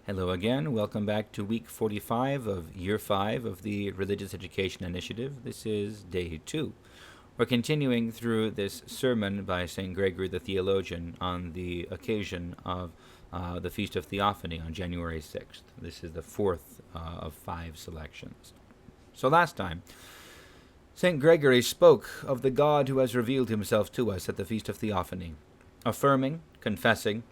Hello again. Welcome back to week 45 of year 5 of the Religious Education Initiative. This is day 2. We're continuing through this sermon by St. Gregory the Theologian on the occasion of the Feast of Theophany on January 6th. This is the fourth of 5 selections. So last time, St. Gregory spoke of the God who has revealed himself to us at the Feast of Theophany, affirming, confessing,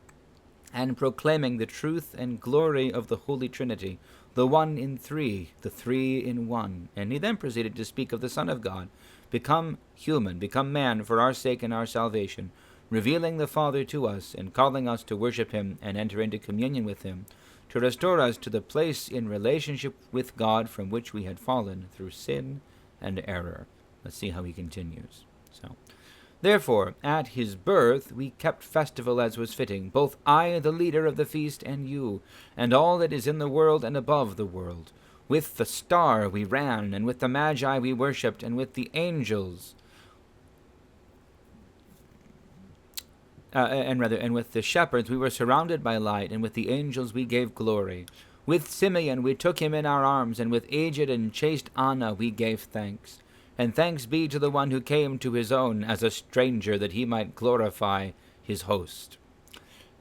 and proclaiming the truth and glory of the Holy Trinity, the one in three, the three in one. And he then proceeded to speak of the Son of God, become human, become man for our sake and our salvation, revealing the Father to us and calling us to worship him and enter into communion with him, to restore us to the place in relationship with God from which we had fallen through sin and error. Let's see how he continues. Therefore, at his birth we kept festival as was fitting, both I, the leader of the feast, and you, and all that is in the world and above the world. With the star we ran, and with the magi we worshipped, and with the angels, and with the shepherds we were surrounded by light, and with the angels we gave glory. With Simeon we took him in our arms, and with aged and chaste Anna we gave thanks. And thanks be to the one who came to his own as a stranger, that he might glorify his host.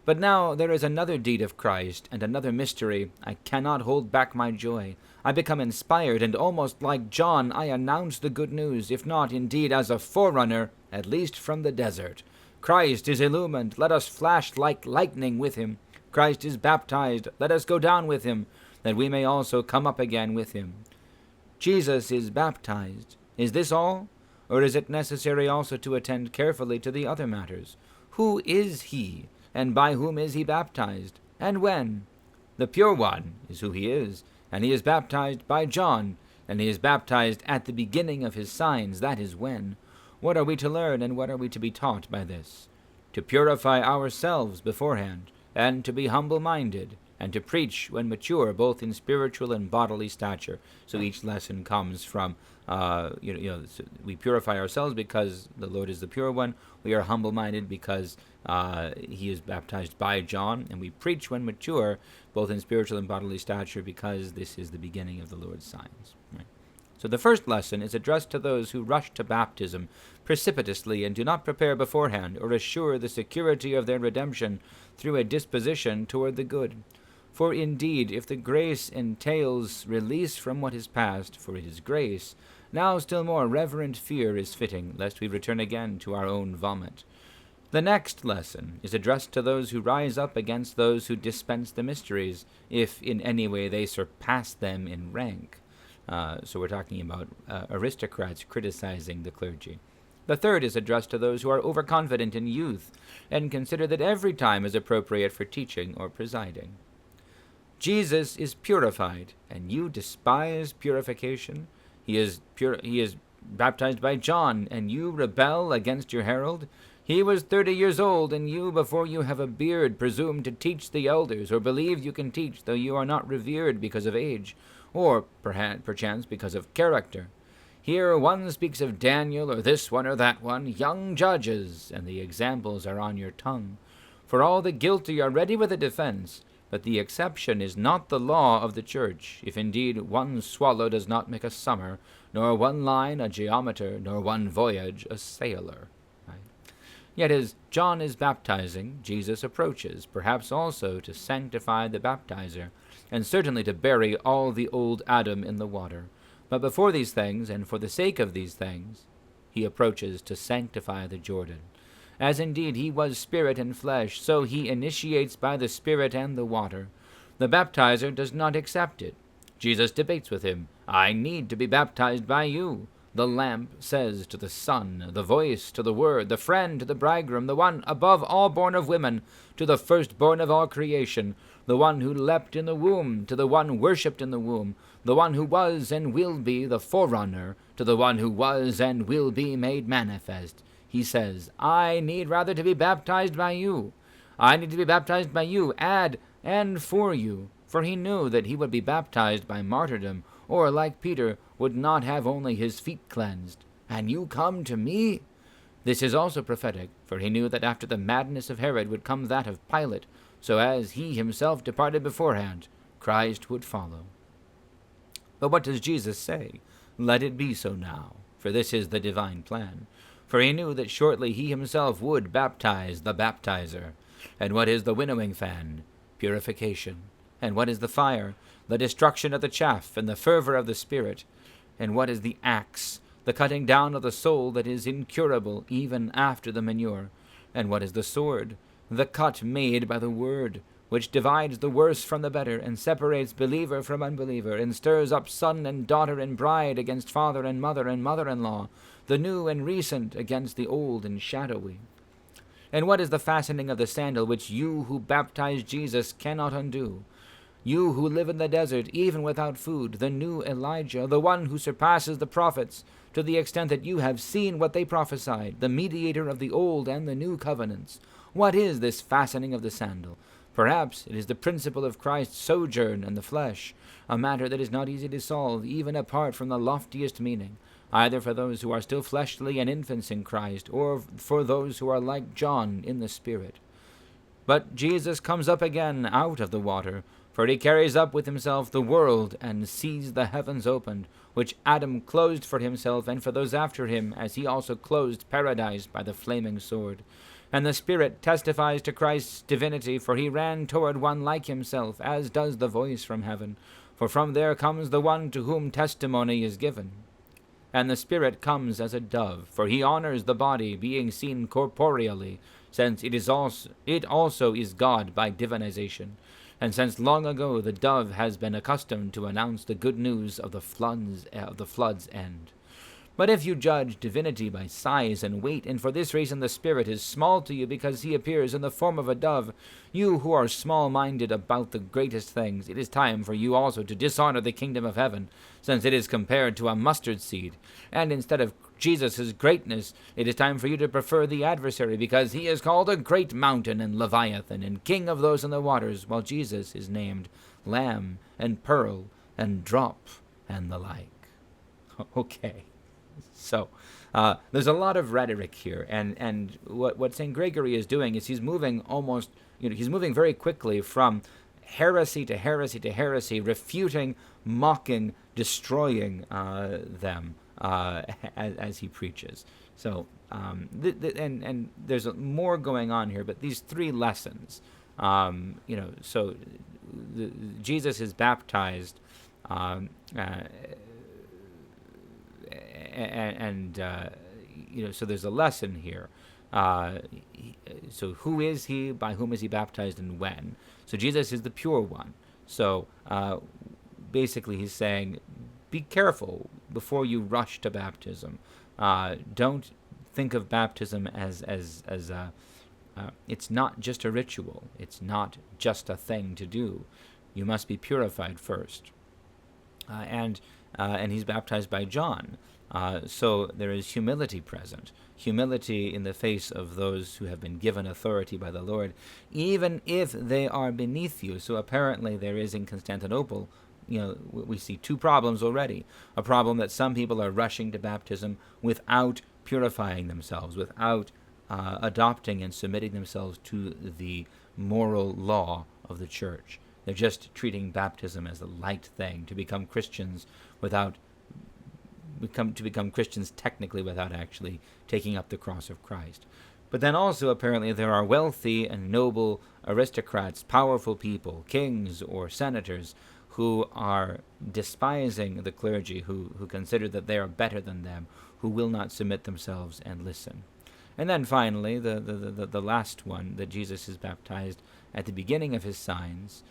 But now there is another deed of Christ, and another mystery. I cannot hold back my joy. I become inspired, and almost like John I announce the good news, if not indeed as a forerunner, at least from the desert. Christ is illumined, let us flash like lightning with him. Christ is baptized, let us go down with him, that we may also come up again with him. Jesus is baptized. Is this all? Or is it necessary also to attend carefully to the other matters? Who is he, and by whom is he baptized, and when? The Pure One is who he is, and he is baptized by John, and he is baptized at the beginning of his signs, that is when. What are we to learn, and what are we to be taught by this? To purify ourselves beforehand, and to be humble-minded, and to preach when mature, both in spiritual and bodily stature. So each lesson comes from, we purify ourselves because the Lord is the pure one. We are humble-minded because he is baptized by John. And we preach when mature, both in spiritual and bodily stature, because this is the beginning of the Lord's signs. Right? So the first lesson is addressed to those who rush to baptism precipitously and do not prepare beforehand or assure the security of their redemption through a disposition toward the good. For indeed, if the grace entails release from what is past, for it is grace, now still more reverent fear is fitting, lest we return again to our own vomit. The next lesson is addressed to those who rise up against those who dispense the mysteries, if in any way they surpass them in rank. So we're talking about aristocrats criticizing the clergy. The third is addressed to those who are overconfident in youth, and consider that every time is appropriate for teaching or presiding. Jesus is purified, and you despise purification. He is baptized by John, and you rebel against your herald. He was 30 years old, and you, before you have a beard, presume to teach the elders, or believe you can teach, though you are not revered because of age, or perchance because of character. Here one speaks of Daniel, or this one or that one, young judges, and the examples are on your tongue. For all the guilty are ready with a defense, but the exception is not the law of the church, if indeed one swallow does not make a summer, nor one line a geometer, nor one voyage a sailor. Right? Yet as John is baptizing, Jesus approaches, perhaps also to sanctify the baptizer, and certainly to bury all the old Adam in the water. But before these things, and for the sake of these things, he approaches to sanctify the Jordan. As indeed he was spirit and flesh, so he initiates by the Spirit and the water. The baptizer does not accept it. Jesus debates with him. I need to be baptized by you. The lamp says to the sun, the voice to the word, the friend to the bridegroom, the one above all born of women, to the firstborn of all creation, the one who leapt in the womb, to the one worshipped in the womb, the one who was and will be the forerunner, to the one who was and will be made manifest. He says, I need rather to be baptized by you. I need to be baptized by you, and for you. For he knew that he would be baptized by martyrdom, or, like Peter, would not have only his feet cleansed. And you come to me? This is also prophetic, for he knew that after the madness of Herod would come that of Pilate. so as he himself departed beforehand, Christ would follow. But what does Jesus say? Let it be so now, for this is the divine plan. For he knew that shortly he himself would baptize the baptizer. And what is the winnowing fan? Purification. And what is the fire? The destruction of the chaff and the fervor of the Spirit. And what is the axe? The cutting down of the soul that is incurable even after the manure. And what is the sword? The cut made by the word, which divides the worse from the better, and separates believer from unbeliever, and stirs up son and daughter and bride against father and mother-in-law, the new and recent against the old and shadowy. And what is the fastening of the sandal, which you who baptize Jesus cannot undo? You who live in the desert, even without food, the new Elijah, the one who surpasses the prophets, to the extent that you have seen what they prophesied, the mediator of the old and the new covenants. What is this fastening of the sandal? Perhaps it is the principle of Christ's sojourn in the flesh, a matter that is not easy to solve, even apart from the loftiest meaning, either for those who are still fleshly and infants in Christ, or for those who are like John in the Spirit. But Jesus comes up again out of the water, for he carries up with himself the world, and sees the heavens opened, which Adam closed for himself and for those after him, as he also closed paradise by the flaming sword. And the Spirit testifies to Christ's divinity, for he ran toward one like himself, as does the voice from heaven. For from there comes the one to whom testimony is given. And the Spirit comes as a dove, for he honors the body, being seen corporeally, since it also is God by divinization. And since long ago the dove has been accustomed to announce the good news of the flood's end. But if you judge divinity by size and weight, and for this reason the Spirit is small to you because he appears in the form of a dove, you who are small-minded about the greatest things, it is time for you also to dishonor the kingdom of heaven, since it is compared to a mustard seed. And instead of Jesus' greatness, it is time for you to prefer the adversary, because he is called a great mountain and Leviathan, and king of those in the waters, while Jesus is named Lamb and Pearl and Drop and the like. Okay. So, there's a lot of rhetoric here, and what St. Gregory is doing is he's moving he's moving very quickly from heresy to heresy to heresy, refuting, mocking, destroying them as he preaches. So, and there's more going on here, but these three lessons, Jesus is baptized, so there's a lesson here. So who is he? By whom is he baptized, and when? So Jesus is the pure one. So basically he's saying, be careful before you rush to baptism. Don't think of baptism as it's not just a ritual. It's not just a thing to do. You must be purified first. And he's baptized by John. So there is humility present, humility in the face of those who have been given authority by the Lord, even if they are beneath you. So apparently there is in Constantinople, we see two problems already. A problem that some people are rushing to baptism without purifying themselves, without adopting and submitting themselves to the moral law of the church. They're just treating baptism as a light thing, to become Christians become Christians technically without actually taking up the cross of Christ. But then also apparently there are wealthy and noble aristocrats, powerful people, kings or senators, who are despising the clergy, who consider that they are better than them, who will not submit themselves and listen. And then finally, the last one, that Jesus is baptized at the beginning of his signs,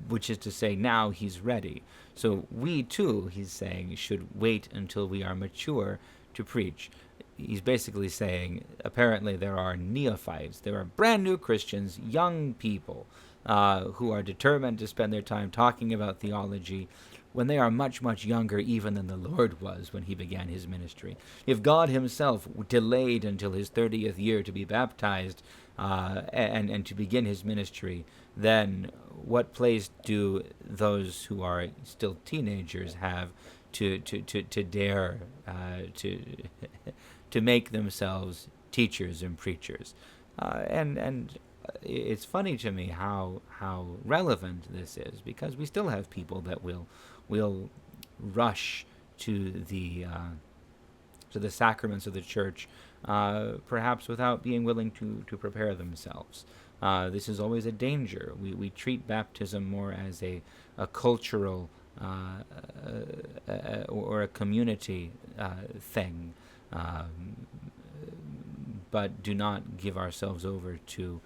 which is to say now he's ready. So we too, he's saying, should wait until we are mature to preach. He's basically saying, apparently there are neophytes, there are brand new Christians, young people, who are determined to spend their time talking about theology when they are much, much younger even than the Lord was when he began his ministry. If God himself delayed until his 30th year to be baptized and to begin his ministry, then what place do those who are still teenagers have to dare to make themselves teachers and preachers? And it's funny to me how relevant this is, because we still have people that will rush to the sacraments of the church, perhaps without being willing to prepare themselves. This is always a danger. We treat baptism more as a cultural or a community thing, but do not give ourselves over to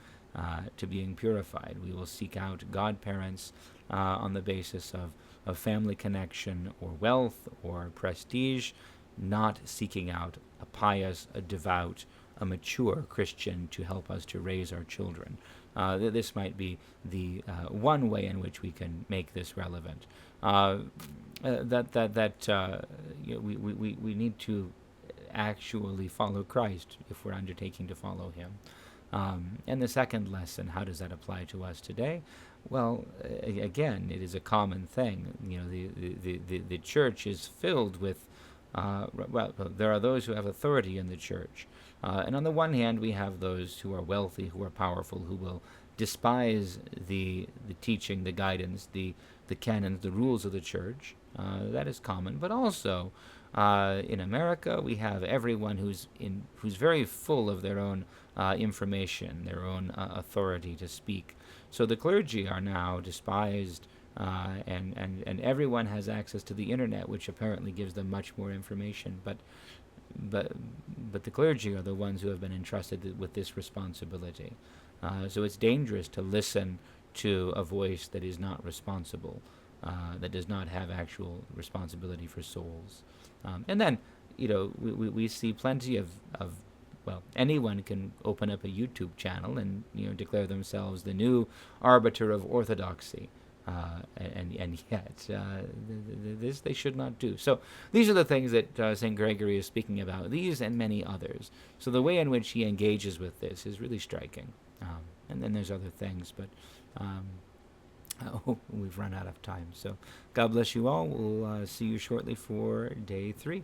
being purified. We will seek out godparents on the basis of family connection or wealth or prestige, not seeking out a pious, a devout, a mature Christian to help us to raise our children. This might be the one way in which we can make this relevant. We need to actually follow Christ if we're undertaking to follow Him. And the second lesson, how does that apply to us today? Well, again, it is a common thing. The church is filled with, there are those who have authority in the church. And on the one hand, we have those who are wealthy, who are powerful, who will despise the teaching, the guidance, the canons, the rules of the church. That is common. But also, in America, we have everyone who's very full of their own information, their own authority to speak. So the clergy are now despised, and everyone has access to the internet, which apparently gives them much more information. But the clergy are the ones who have been entrusted with this responsibility. So it's dangerous to listen to a voice that is not responsible, that does not have actual responsibility for souls. And then, we see plenty of anyone can open up a YouTube channel and declare themselves the new arbiter of orthodoxy, and yet this they should not do. So these are the things that St. Gregory is speaking about, these and many others. So the way in which he engages with this is really striking. And then there's other things, but we've run out of time. So God bless you all. We'll see you shortly for day 3.